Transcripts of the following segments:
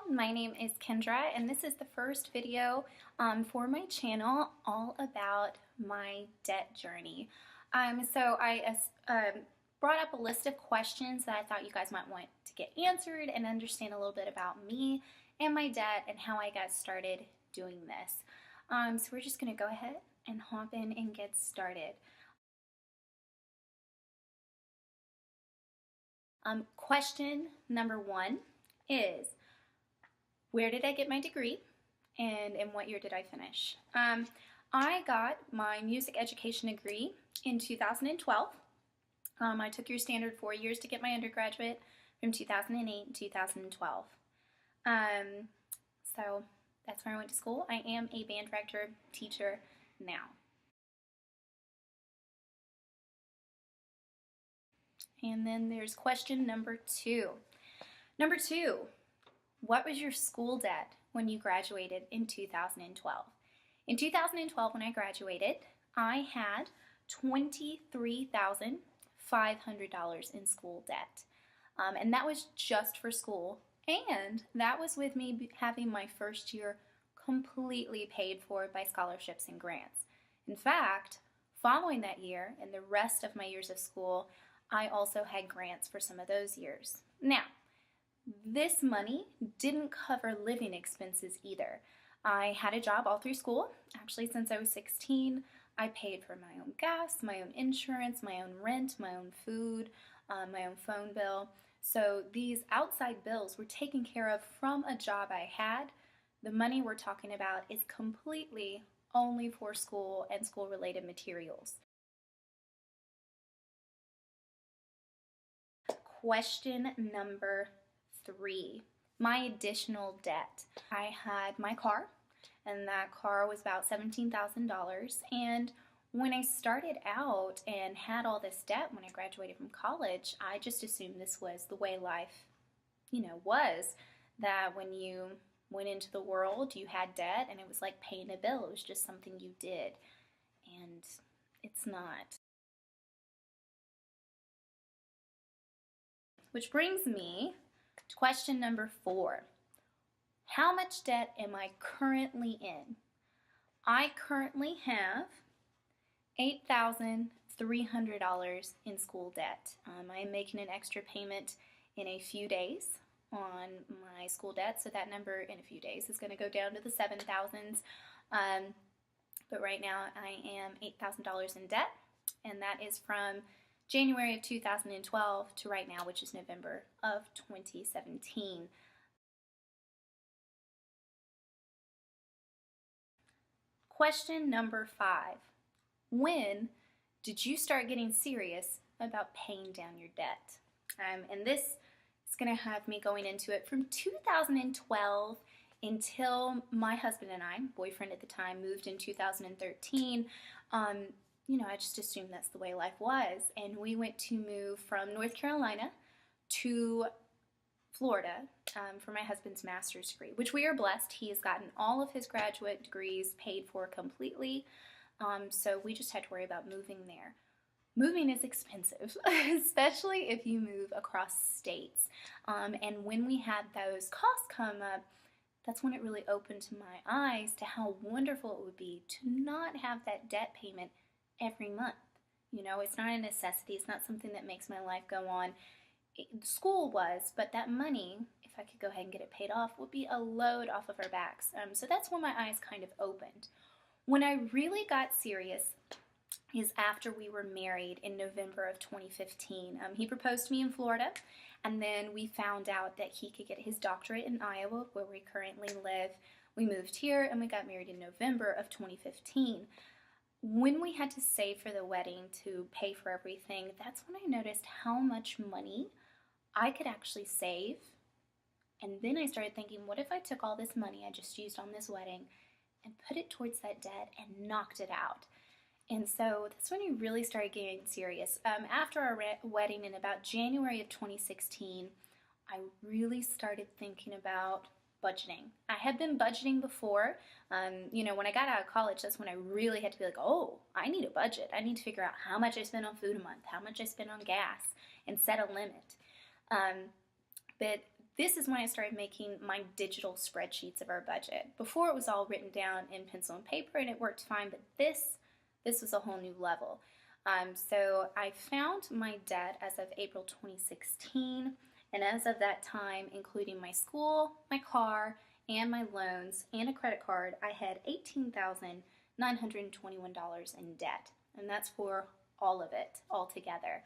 my name is Kendra and this is the first video for my channel all about my debt journey. So I brought up a list of questions that I thought you guys might want to get answered and understand a little bit about me and my debt and how I got started doing this. So we're just going to go ahead and hop in and get started. Question number 1 is, where did I get my degree and in what year did I finish? I got my music education degree in 2012. I took your standard 4 years to get my undergraduate from 2008 to 2012. So that's where I went to school. I am a band director teacher now. And then there's question number 2. Number 2, what was your school debt when you graduated in 2012? In 2012, when I graduated, I had $23,500 in school debt. And that was just for school. And that was with me having my first year completely paid for by scholarships and grants. In fact, following that year and the rest of my years of school, I also had grants for some of those years. Now, this money didn't cover living expenses either. I had a job all through school. Actually, since I was 16, I paid for my own gas, my own insurance, my own rent, my own food, my own phone bill. So these outside bills were taken care of from a job I had. The money we're talking about is completely only for school and school-related materials. Question number 3, my additional debt. I had my car, and that car was about $17,000. And when I started out and had all this debt when I graduated from college, I just assumed this was the way life, was. That when you went into the world, you had debt, and it was like paying a bill. It was just something you did, and it's not. Which brings me to question number 4. How much debt am I currently in? I currently have $8,300 in school debt. I am making an extra payment in a few days on my school debt, so that number in a few days is going to go down to the 7,000s. But right now I am $8,000 in debt, and that is from January of 2012 to right now, which is November of 2017. Question number 5. When did you start getting serious about paying down your debt? And this is going to have me going into it from 2012 until my husband and I, boyfriend at the time, moved in 2013. I just assumed that's the way life was. And we went to move from North Carolina to Florida for my husband's master's degree, which we are blessed. He has gotten all of his graduate degrees paid for completely. So we just had to worry about moving there. Moving is expensive, especially if you move across states. And when we had those costs come up, that's when it really opened my eyes to how wonderful it would be to not have that debt payment every month. It's not a necessity. It's not something that makes my life go on. School was, but that money, if I could go ahead and get it paid off, would be a load off of our backs. So that's when my eyes kind of opened. When I really got serious is after we were married in November of 2015. He proposed to me in Florida, and then we found out that he could get his doctorate in Iowa, where we currently live. We moved here, and we got married in November of 2015. When we had to save for the wedding to pay for everything, that's when I noticed how much money I could actually save. And then I started thinking, what if I took all this money I just used on this wedding and put it towards that debt and knocked it out? And so that's when I really started getting serious. After our wedding in about January of 2016, I really started thinking about budgeting. I had been budgeting before. When I got out of college, that's when I really had to be like, oh, I need a budget. I need to figure out how much I spend on food a month, how much I spend on gas, and set a limit. But this is when I started making my digital spreadsheets of our budget. Before, it was all written down in pencil and paper and it worked fine, but this was a whole new level. So I found my debt as of April 2016, and as of that time, including my school, my car, and my loans, and a credit card, I had $18,921 in debt, and that's for all of it altogether.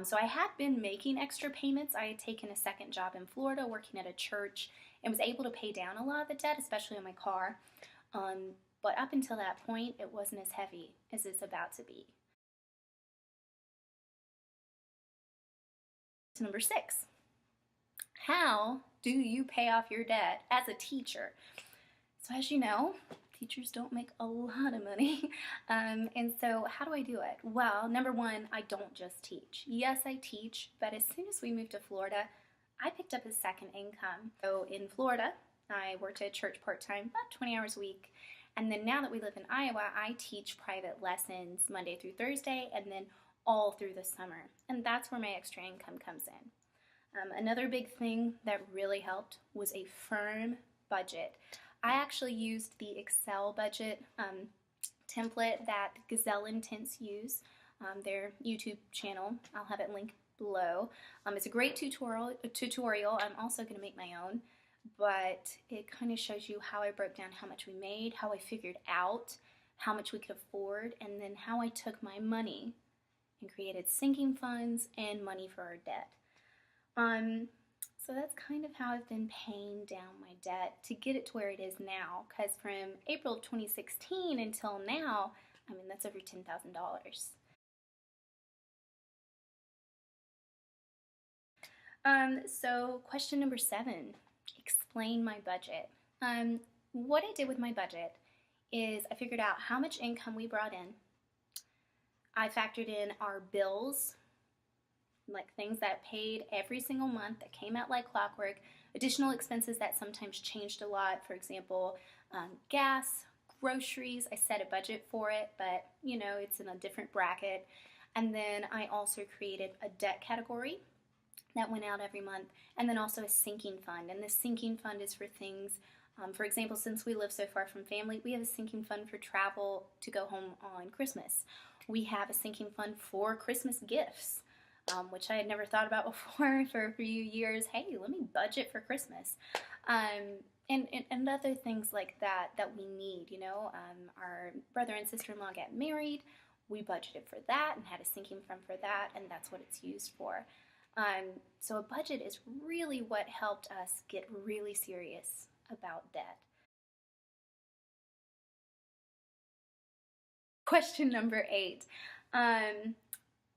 So I had been making extra payments. I had taken a second job in Florida working at a church and was able to pay down a lot of the debt, especially on my car. But up until that point, it wasn't as heavy as it's about to be. Number 6, how do you pay off your debt as a teacher? So as you know, teachers don't make a lot of money. And so how do I do it? Well, number 1, I don't just teach. Yes, I teach, but as soon as we moved to Florida, I picked up a second income. So in Florida, I worked at a church part-time, about 20 hours a week. And then now that we live in Iowa, I teach private lessons Monday through Thursday and then all through the summer. And that's where my extra income comes in. Another big thing that really helped was a firm budget. I actually used the Excel budget template that Gazelle Intense use, their YouTube channel. I'll have it linked below. It's a great tutorial. I'm also going to make my own, but it kind of shows you how I broke down how much we made, how I figured out how much we could afford, and then how I took my money and created sinking funds and money for our debt. So that's kind of how I've been paying down my debt to get it to where it is now, because from April of 2016 until now, I mean, that's over $10,000. So question number 7, explain my budget. What I did with my budget is I figured out how much income we brought in. I factored in our bills, like things that paid every single month that came out like clockwork, additional expenses that sometimes changed a lot, for example, gas, groceries. I set a budget for it, but you know, it's in a different bracket. And then I also created a debt category that went out every month, and then also a sinking fund. And this sinking fund is for things, for example, since we live so far from family, we have a sinking fund for travel to go home on Christmas. We have a sinking fund for Christmas gifts, which I had never thought about before for a few years. Hey, let me budget for Christmas. And other things like that we need, you know. Our brother and sister-in-law got married. We budgeted for that and had a sinking fund for that, and that's what it's used for. So a budget is really what helped us get really serious about debt. Question number 8.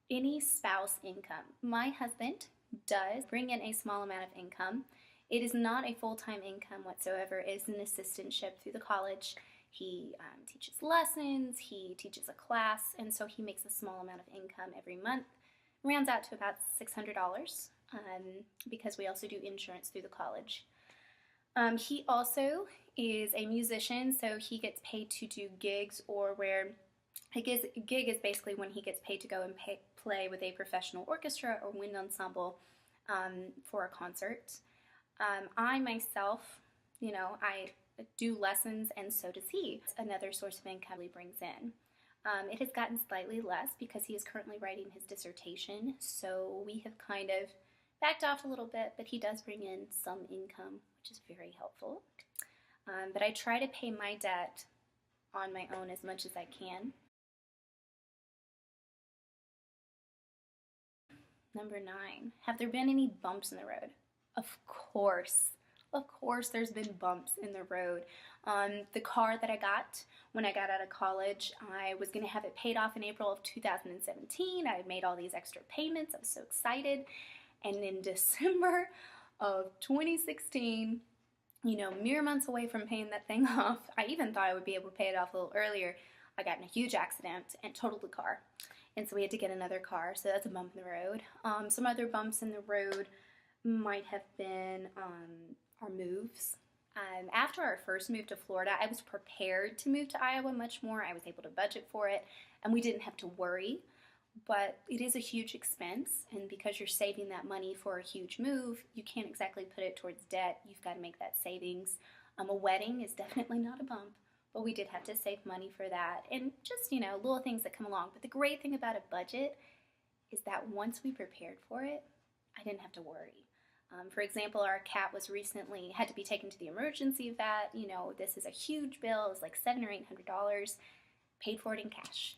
Any spouse income. My husband does bring in a small amount of income. It is not a full-time income whatsoever. It is an assistantship through the college. He teaches lessons, he teaches a class, and so he makes a small amount of income every month. Rounds out to about $600 because we also do insurance through the college. He also is a musician, so he gets paid to do gigs, or where a gig is basically when he gets paid to go and play with a professional orchestra or wind ensemble for a concert. I myself, you know, I do lessons, and so does he. It's another source of income he brings in. It has gotten slightly less because he is currently writing his dissertation, so we have kind of backed off a little bit, but he does bring in some income, which is very helpful. But I try to pay my debt on my own as much as I can. Number 9, have there been any bumps in the road? Of course. Of course there's been bumps in the road. The car that I got when I got out of college, I was going to have it paid off in April of 2017. I had made all these extra payments. I was so excited. And in December of 2016, you know, mere months away from paying that thing off, I even thought I would be able to pay it off a little earlier. I got in a huge accident and totaled the car. And so we had to get another car, so that's a bump in the road. Some other bumps in the road might have been our moves. After our first move to Florida, I was prepared to move to Iowa much more. I was able to budget for it, and we didn't have to worry but it is a huge expense, and because you're saving that money for a huge move, you can't exactly put it towards debt. You've got to make that savings. A wedding is definitely not a bump, but we did have to save money for that, and just, little things that come along. But the great thing about a budget is that once we prepared for it, I didn't have to worry. For example, our cat was recently had to be taken to the emergency vet. This is a huge bill. It's like $700 or $800. Paid for it in cash.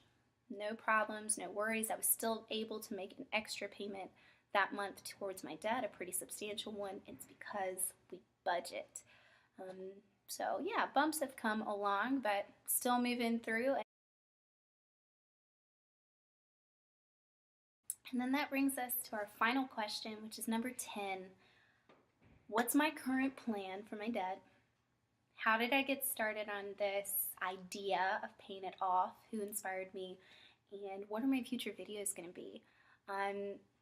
No problems, no worries. I was still able to make an extra payment that month towards my debt, a pretty substantial one. It's because we budget. So yeah, bumps have come along, but still moving through. And then that brings us to our final question, which is number 10. What's my current plan for my debt? How did I get started on this idea of paying it off? Who inspired me? And what are my future videos going to be?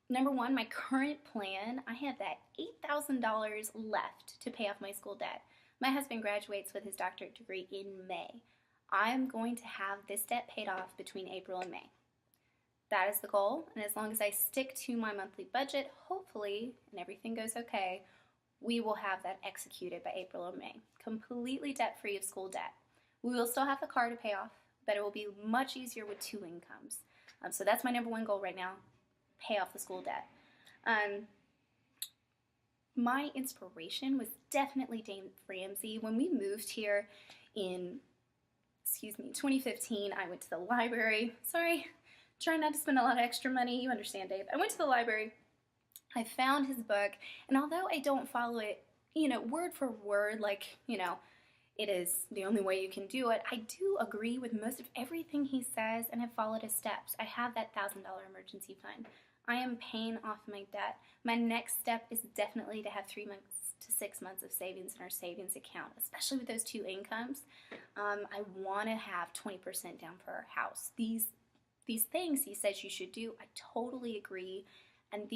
Number one, my current plan, I have that $8,000 left to pay off my school debt. My husband graduates with his doctorate degree in May. I'm going to have this debt paid off between April and May. That is the goal, and as long as I stick to my monthly budget, hopefully, and everything goes okay, we will have that executed by April or May. Completely debt-free of school debt. We will still have the car to pay off, but it will be much easier with 2 incomes. So that's my number one goal right now, pay off the school debt. My inspiration was definitely Dave Ramsey. When we moved here in, 2015, I went to the library. Sorry, trying not to spend a lot of extra money. You understand, Dave. I went to the library. I found his book, and although I don't follow it, word for word, like, it is the only way you can do it, I do agree with most of everything he says and have followed his steps. I have that $1,000 emergency fund. I am paying off my debt. My next step is definitely to have 3 months to 6 months of savings in our savings account, especially with those 2 incomes. I want to have 20% down for our house. These things he says you should do, I totally agree. And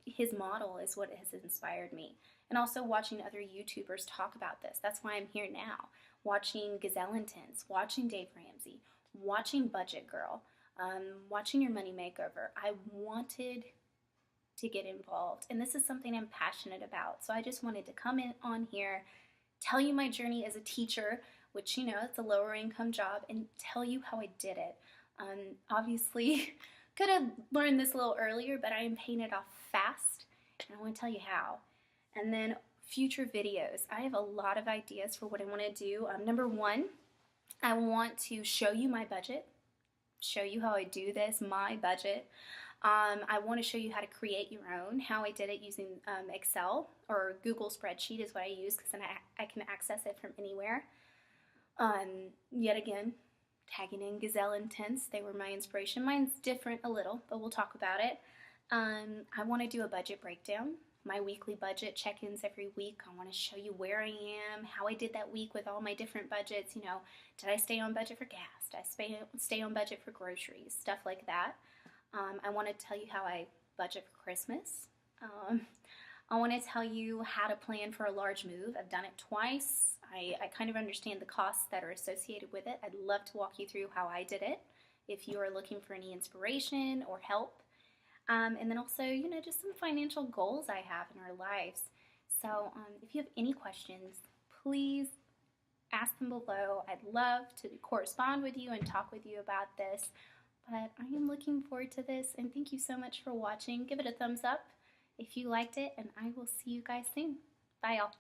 his model is what has inspired me. And also watching other YouTubers talk about this. That's why I'm here now. Watching Gazelle Intense, watching Dave Ramsey, watching Budget Girl, watching Your Money Makeover. I wanted to get involved. And this is something I'm passionate about. So I just wanted to come in on here, tell you my journey as a teacher, which, it's a lower income job, and tell you how I did it. Obviously, could have learned this a little earlier, but I am paying it off fast, and I want to tell you how. And then future videos. I have a lot of ideas for what I want to do. Number one, I want to show you my budget, show you how I do this, my budget. I want to show you how to create your own, how I did it using Excel or Google Spreadsheet is what I use, because then I can access it from anywhere. Yet again, tagging in Gazelle Intense, they were my inspiration. Mine's different a little, but we'll talk about it. I want to do a budget breakdown, my weekly budget check-ins every week. I want to show you where I am, how I did that week with all my different budgets. Did I stay on budget for gas? Did I stay on budget for groceries? Stuff like that. I want to tell you how I budget for Christmas. I want to tell you how to plan for a large move. I've done it twice. I kind of understand the costs that are associated with it. I'd love to walk you through how I did it if you are looking for any inspiration or help. And then also, just some financial goals I have in our lives. So if you have any questions, please ask them below. I'd love to correspond with you and talk with you about this. But I am looking forward to this, and thank you so much for watching. Give it a thumbs up if you liked it, and I will see you guys soon. Bye, y'all.